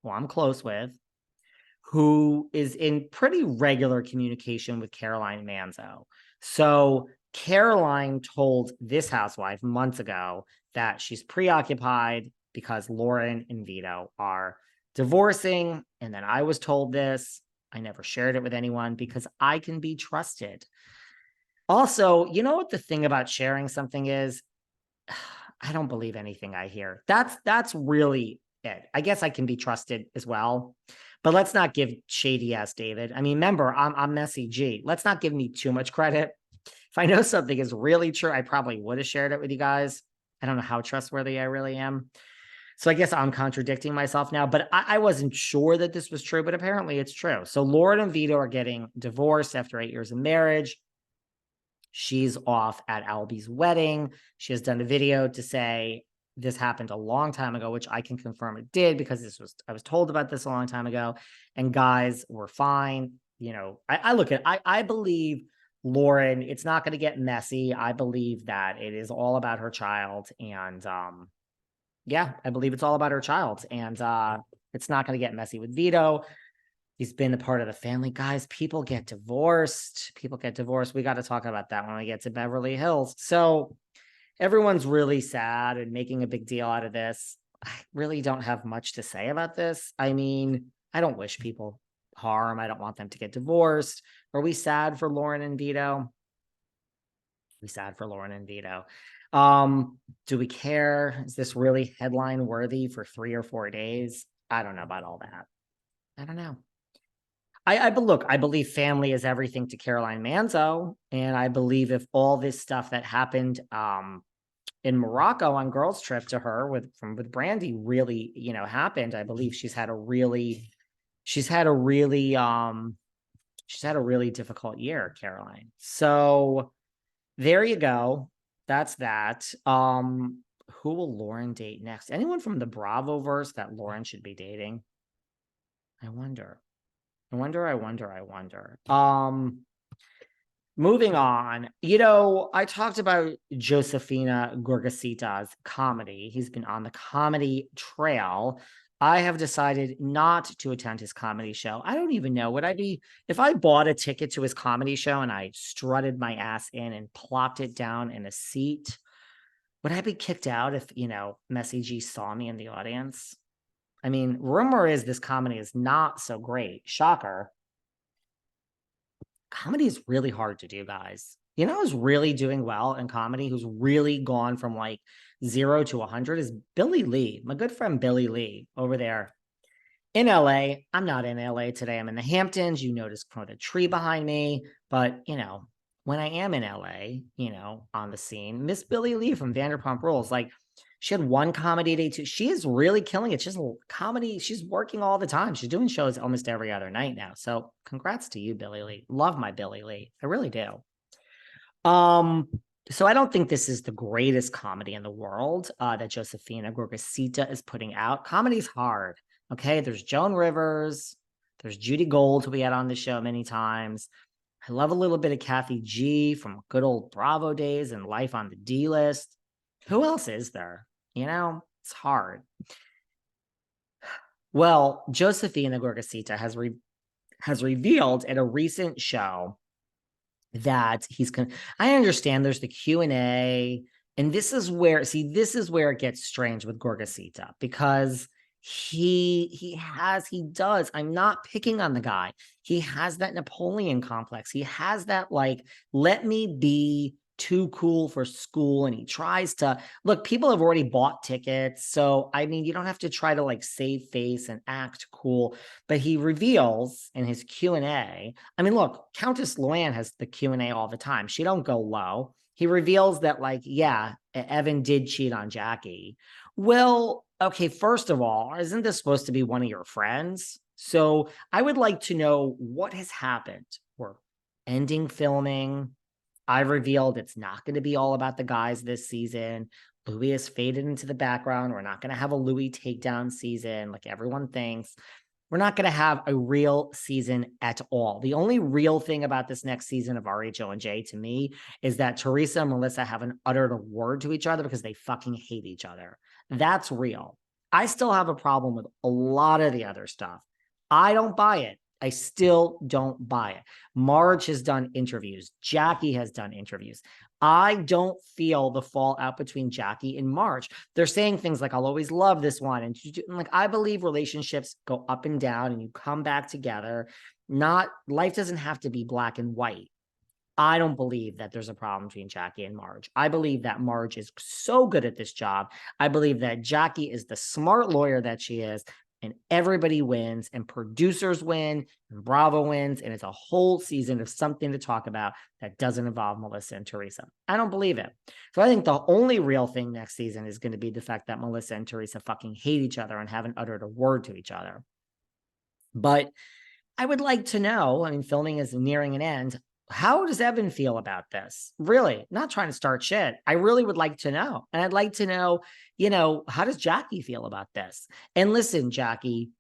who I'm close with, who is in pretty regular communication with Caroline Manzo. So Caroline told this housewife months ago that she's preoccupied because Lauren and Vito are divorcing. And then I was told this. I never shared it with anyone because I can be trusted. Also, you know what the thing about sharing something is? I don't believe anything I hear. That's really it. I guess I can be trusted as well. But let's not give shady ass David. I mean, remember, I'm messy G. Let's not give me too much credit. If I know something is really true, I probably would have shared it with you guys. I don't know how trustworthy I really am. So I guess I'm contradicting myself now, but I wasn't sure that this was true, but apparently it's true. So Lauren and Vito are getting divorced after 8 years of marriage. She's off at Albie's wedding. She has done a video to say this happened a long time ago, which I can confirm it did because I was told about this a long time ago, and guys were fine. You know, I believe Lauren, it's not going to get messy. I believe that it is all about her child. And yeah, I believe it's all about her child. And it's not going to get messy with Vito. He's been a part of the family. Guys, people get divorced. People get divorced. We got to talk about that when we get to Beverly Hills. So everyone's really sad and making a big deal out of this. I really don't have much to say about this. I mean, I don't wish people harm. I don't want them to get divorced. Are we sad for Lauren and Vito? We sad for Lauren and Vito. Do we care? Is this really headline worthy for 3 or 4 days? I don't know about all that. I don't know. I believe family is everything to Caroline Manzo. And I believe if all this stuff that happened in Morocco on girls' trip to her with Brandy really, happened, I believe she's had a really difficult year, Caroline. So there you go. That's that. Who will Lauren date next? Anyone from the Bravo verse that Lauren should be dating? I wonder. Moving on, I talked about Josefina Gorgasita's comedy. He's been on the comedy trail. I have decided not to attend his comedy show. I don't even know. Would I be, if I bought a ticket to his comedy show and I strutted my ass in and plopped it down in a seat, would I be kicked out if, Messy G saw me in the audience? I mean, rumor is this comedy is not so great. Shocker. Comedy is really hard to do, guys. You know who's really doing well in comedy, who's really gone from like 0 to 100 is Billy Lee, my good friend Billy Lee over there in LA. I'm not in LA today. I'm in the Hamptons. You notice the tree behind me. But, when I am in LA, on the scene, Miss Billy Lee from Vanderpump Rules, like, she had one comedy day too. She is really killing it. She's comedy. She's working all the time. She's doing shows almost every other night now. So congrats to you, Billy Lee. Love my Billy Lee. I really do. So I don't think this is the greatest comedy in the world that Josefina Gorgasita is putting out. Comedy's hard. Okay. There's Joan Rivers. There's Judy Gold, who we had on the show many times. I love a little bit of Kathy G from good old Bravo days and Life on the D List. Who else is there? It's hard. Well, Josefina Gorgasita has revealed at a recent show that I understand there's the Q&A, and this is where it gets strange with Gorgasita, because he does. I'm not picking on the guy. He has that Napoleon complex. He has that, like, let me be too cool for school, and he tries to look. People have already bought tickets, so I mean, you don't have to try to like save face and act cool. But he reveals in his Q&A, I mean, look, Countess Luann has the Q&A all the time. She don't go low. He reveals that, like, yeah, Evan did cheat on Jackie. Well, okay, first of all, isn't this supposed to be one of your friends? So I would like to know what has happened. We're ending filming. I revealed it's not going to be all about the guys this season. Louis has faded into the background. We're not going to have a Louis takedown season like everyone thinks. We're not going to have a real season at all. The only real thing about this next season of RHONJ to me is that Teresa and Melissa haven't uttered a word to each other because they fucking hate each other. That's real. I still have a problem with a lot of the other stuff. I don't buy it. I still don't buy it. Marge has done interviews. Jackie has done interviews. I don't feel the fallout between Jackie and Marge. They're saying things like, I'll always love this one. And like, I believe relationships go up and down and you come back together. Life doesn't have to be black and white. I don't believe that there's a problem between Jackie and Marge. I believe that Marge is so good at this job. I believe that Jackie is the smart lawyer that she is, and everybody wins, and producers win, and Bravo wins, and it's a whole season of something to talk about that doesn't involve Melissa and Teresa. I don't believe it. So I think the only real thing next season is going to be the fact that Melissa and Teresa fucking hate each other and haven't uttered a word to each other. But I would like to know, I mean, filming is nearing an end. How does Evan feel about this? Really, not trying to start shit. I really would like to know. And I'd like to know, how does Jackie feel about this? And listen, Jackie,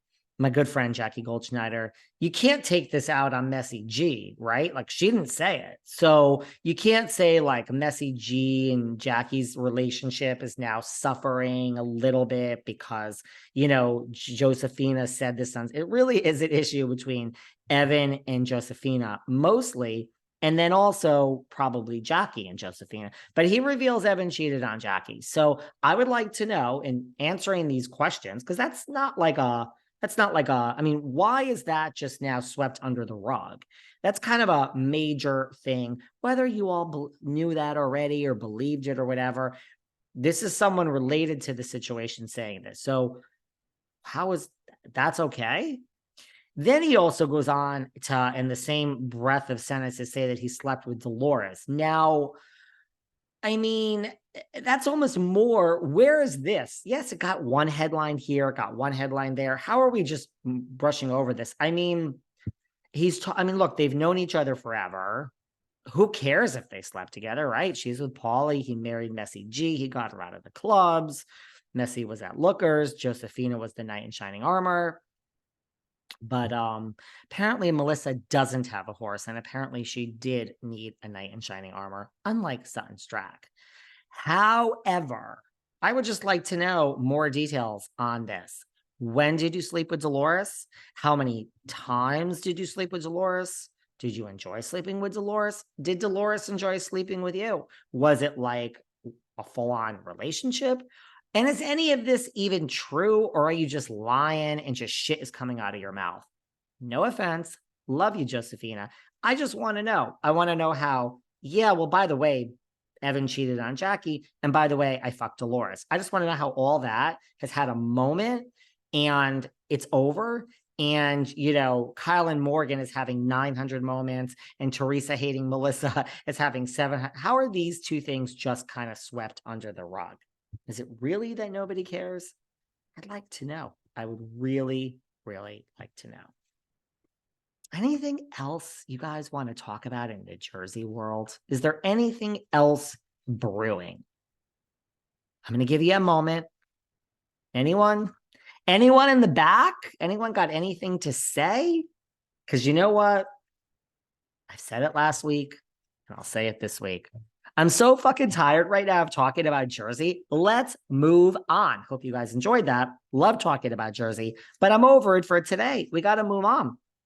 my good friend, Jackie Goldschneider, you can't take this out on Messy G, right? Like, she didn't say it. So you can't say like Messy G and Jackie's relationship is now suffering a little bit because, Josephina said this. It really is an issue between Evan and Josephina mostly. And then also probably Jackie and Josephina, but he reveals Evan cheated on Jackie. So I would like to know, in answering these questions, because that's not like a, why is that just now swept under the rug? That's kind of a major thing, whether you all knew that already or believed it or whatever. This is someone related to the situation saying this. So that's okay? Then he also goes on to, in the same breath of sentences, say that he slept with Dolores. Now, that's almost more. Where is this? Yes, it got one headline here, it got one headline there. How are we just brushing over this? Look, they've known each other forever. Who cares if they slept together, right? She's with Paulie. He married Messy G. He got her out of the clubs. Messy was at Lookers. Josephina was the knight in shining armor. But apparently Melissa doesn't have a horse, and apparently she did need a knight in shining armor, unlike Sutton Strack. However, I would just like to know more details on this. When did you sleep with Dolores? How many times did you sleep with Dolores? Did you enjoy sleeping with Dolores? Did Dolores enjoy sleeping with you? Was it like a full-on relationship? And is any of this even true, or are you just lying and just shit is coming out of your mouth? No offense. Love you, Josephina. I just want to know. I want to know how, by the way, Evan cheated on Jackie. And by the way, I fucked Dolores. I just want to know how all that has had a moment and it's over. And, Kyle and Morgan is having 900 moments and Teresa hating Melissa is having 700. How are these two things just kind of swept under the rug? Is it really that nobody cares? I'd like to know. I would really, really like to know. Anything else you guys want to talk about in the Jersey world? Is there anything else brewing? I'm going to give you a moment. Anyone in the back? Anyone got anything to say? Because you know what? I said it last week, and I'll say it this week. I'm so fucking tired right now of talking about Jersey. Let's move on. Hope you guys enjoyed that. Love talking about Jersey, but I'm over it for today. We got to move on.